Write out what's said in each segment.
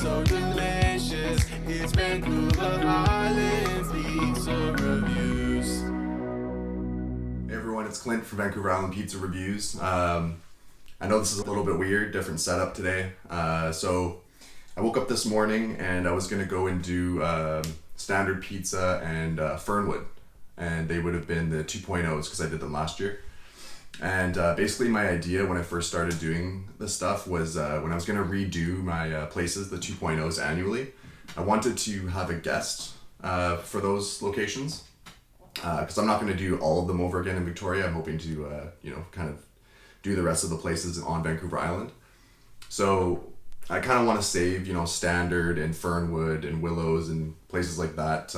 so delicious. It's Vancouver Island's Pizza Reviews. Hey everyone, it's Clint from Vancouver Island Pizza Reviews. I know this is a little bit weird, different setup today. So I woke up this morning and I was gonna go and do standard pizza and Fernwood, and they would have been the 2.0s because I did them last year. And basically my idea when I first started doing this stuff was when I was gonna redo my places, the 2.0s annually, I wanted to have a guest for those locations. Because I'm not going to do all of them over again in Victoria. I'm hoping to, kind of do the rest of the places on Vancouver Island. So I kind of want to save, Standard and Fernwood and Willows and places like that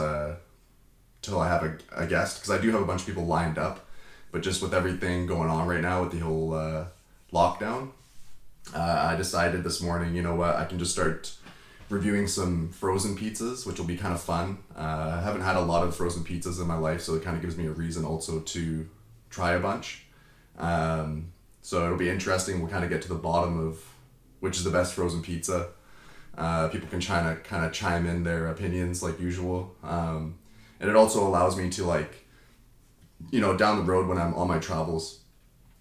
till I have a guest. Because I do have a bunch of people lined up. But just with everything going on right now with the whole lockdown, I decided this morning, you know what, I can just start reviewing some frozen pizzas, which will be kind of fun. I haven't had a lot of frozen pizzas in my life, so it kind of gives me a reason also to try a bunch. So it'll be interesting. We'll kind of get to the bottom of which is the best frozen pizza. People can kind of chime in their opinions like usual. And it also allows me to down the road when I'm on my travels,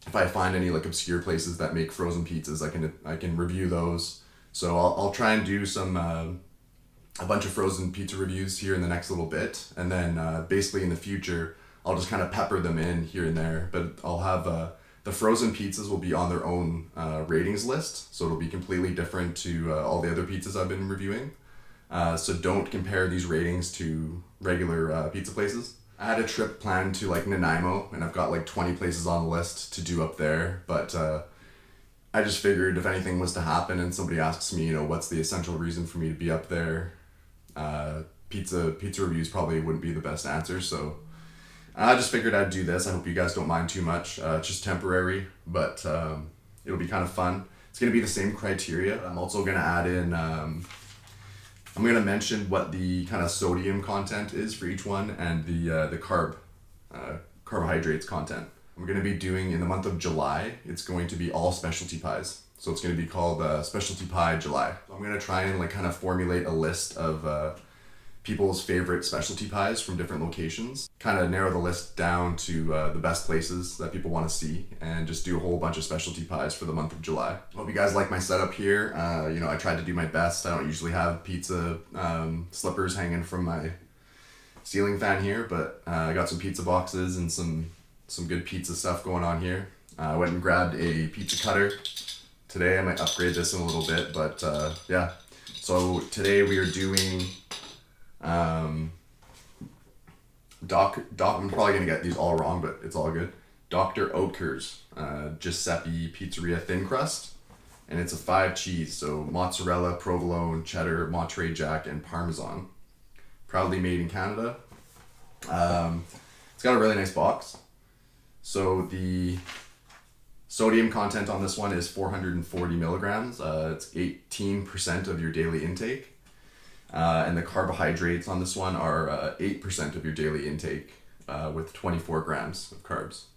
if I find any obscure places that make frozen pizzas, I can review those. So I'll try and do some a bunch of frozen pizza reviews here in the next little bit, and then basically in the future I'll just kind of pepper them in here and there. But I'll have the frozen pizzas will be on their own ratings list, so it'll be completely different to all the other pizzas I've been reviewing. So don't compare these ratings to regular pizza places. I had a trip planned to Nanaimo, and I've got 20 places on the list to do up there, but I just figured if anything was to happen and somebody asks me, what's the essential reason for me to be up there, pizza reviews probably wouldn't be the best answer. So I just figured I'd do this. I hope you guys don't mind too much. It's just temporary, but it'll be kind of fun. It's going to be the same criteria. I'm also going to add in, I'm going to mention what the kind of sodium content is for each one and the carbohydrates content. We're going to be doing in the month of July, it's going to be all specialty pies. So it's going to be called Specialty Pie July. So I'm going to try and kind of formulate a list of people's favorite specialty pies from different locations. Kind of narrow the list down to the best places that people want to see, and just do a whole bunch of specialty pies for the month of July. Hope you guys like my setup here. I tried to do my best. I don't usually have pizza slippers hanging from my ceiling fan here, but I got some pizza boxes and some good pizza stuff going on here. I went and grabbed a pizza cutter today. I might upgrade this in a little bit, but yeah. So today we are doing I'm probably gonna get these all wrong, but it's all good. Dr. Oetker's Guiseppe Pizzeria Thin Crust, and it's a 5 cheese, so mozzarella, provolone, cheddar, Monterey Jack, and Parmesan. Proudly made in Canada. It's got a really nice box. So the sodium content on this one is 440 milligrams. It's 18% of your daily intake. And the carbohydrates on this one are 8% of your daily intake with 24 grams of carbs.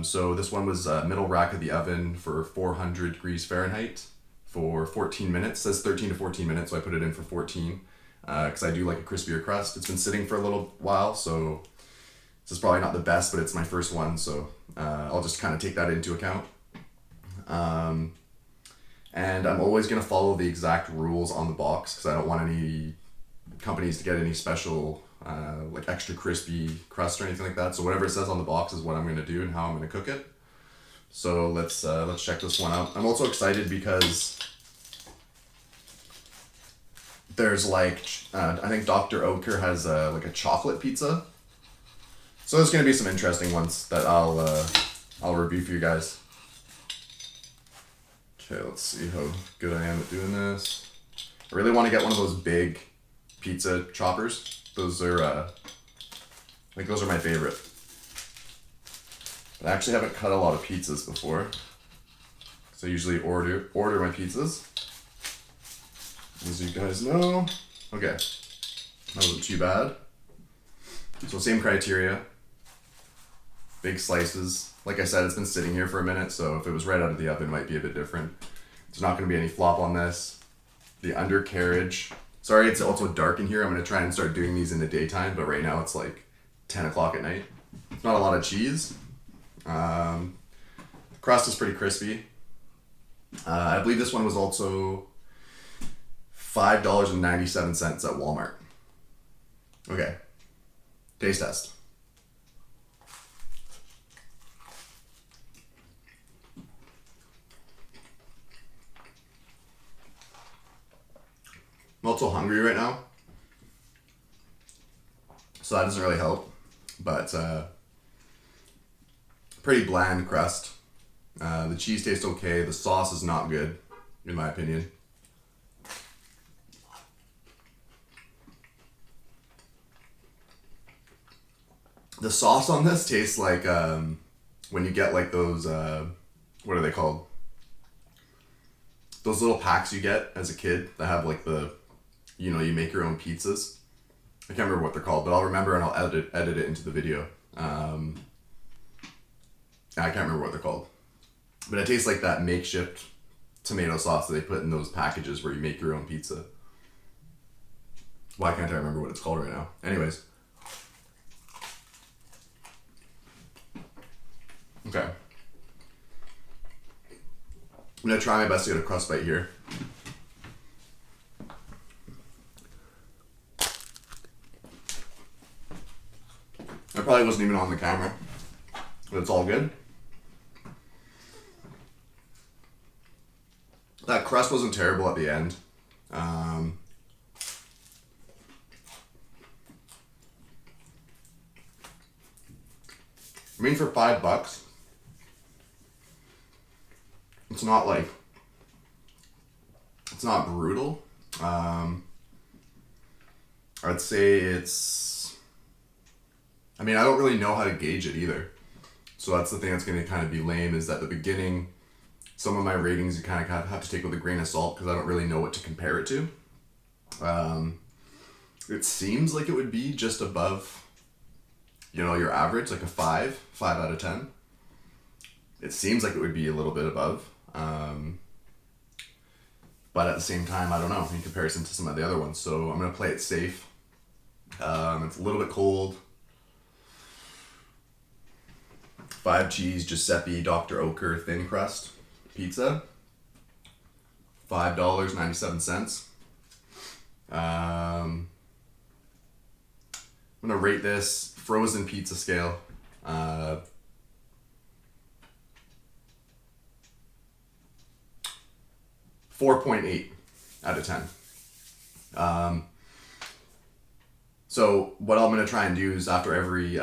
So this one was middle rack of the oven for 400 degrees Fahrenheit for 14 minutes. It says 13 to 14 minutes, so I put it in for 14 because I do like a crispier crust. It's been sitting for a little while, so this is probably not the best, but it's my first one, so I'll just kind of take that into account. And I'm always going to follow the exact rules on the box because I don't want any companies to get any special extra crispy crust or anything like that. So whatever it says on the box is what I'm going to do and how I'm going to cook it. So let's check this one out. I'm also excited because there's I think Dr. Oetker has a chocolate pizza. So there's going to be some interesting ones that I'll review for you guys. Okay, let's see how good I am at doing this. I really want to get one of those big pizza choppers. Those are those are my favorite. But I actually haven't cut a lot of pizzas before, so I usually order my pizzas, as you guys know. Okay, that wasn't too bad. So same criteria. Big slices. Like I said, it's been sitting here for a minute, so if it was right out of the oven, it might be a bit different. There's not going to be any flop on this. the undercarriage. Sorry, it's also dark in here. I'm going to try and start doing these in the daytime, but right now it's like 10 o'clock at night. Not a lot of cheese. The crust is pretty crispy. I believe this one was also $5.97 at Walmart. Okay. Taste test. I'm also hungry right now, so that doesn't really help, but pretty bland crust. The cheese tastes okay. The sauce is not good, in my opinion. The sauce on this tastes like when you get like those, what are they called? Those little packs you get as a kid that have like the, you know, you make your own pizzas. I can't remember what they're called, but I'll remember and I'll edit it into the video. I can't remember what they're called. But it tastes like that makeshift tomato sauce that they put in those packages where you make your own pizza. Why can't I remember what it's called right now? Anyways. Okay. I'm going to try my best to get a crust bite here. I probably wasn't even on the camera, but it's all good. That crust wasn't terrible at the end. I mean, for $5, it's not like, it's not brutal. I'd say it's, I mean, I don't really know how to gauge it either. So that's the thing that's going to kind of be lame, is at the beginning, some of my ratings you kind of have to take with a grain of salt because I don't really know what to compare it to. It seems like it would be just above, you know, your average, like a 5 out of 10. It seems like it would be a little bit above. But at the same time, I don't know in comparison to some of the other ones. So I'm going to play it safe. It's a little bit cold. 5 cheese Giuseppe Dr. Oetker thin crust pizza. $5.97. I'm going to rate this frozen pizza scale. 4.8 out of 10. So what I'm going to try and do is after every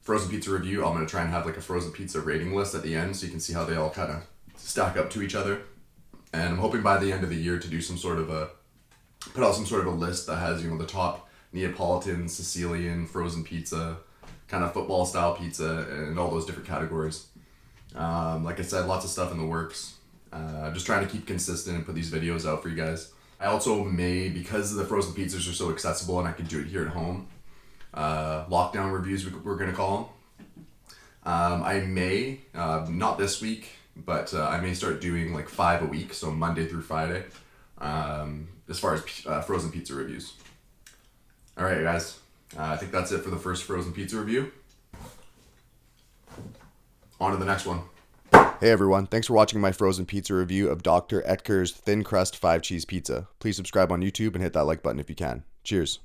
frozen pizza review, I'm going to try and have like a frozen pizza rating list at the end so you can see how they all kind of stack up to each other. And I'm hoping by the end of the year to do some sort of put out some sort of a list that has, you know, the top Neapolitan, Sicilian, frozen pizza, kind of football style pizza, and all those different categories. Like I said, lots of stuff in the works. Just trying to keep consistent and put these videos out for you guys. I also may, because the frozen pizzas are so accessible and I can do it here at home, lockdown reviews we're going to call them. I may, not this week, but I may start doing like 5 a week, so Monday through Friday, as far as frozen pizza reviews. Alright guys, I think that's it for the first frozen pizza review. On to the next one. Hey everyone, thanks for watching my frozen pizza review of Dr. Oetker's Thin Crust 5 Cheese Pizza. Please subscribe on YouTube and hit that like button if you can. Cheers.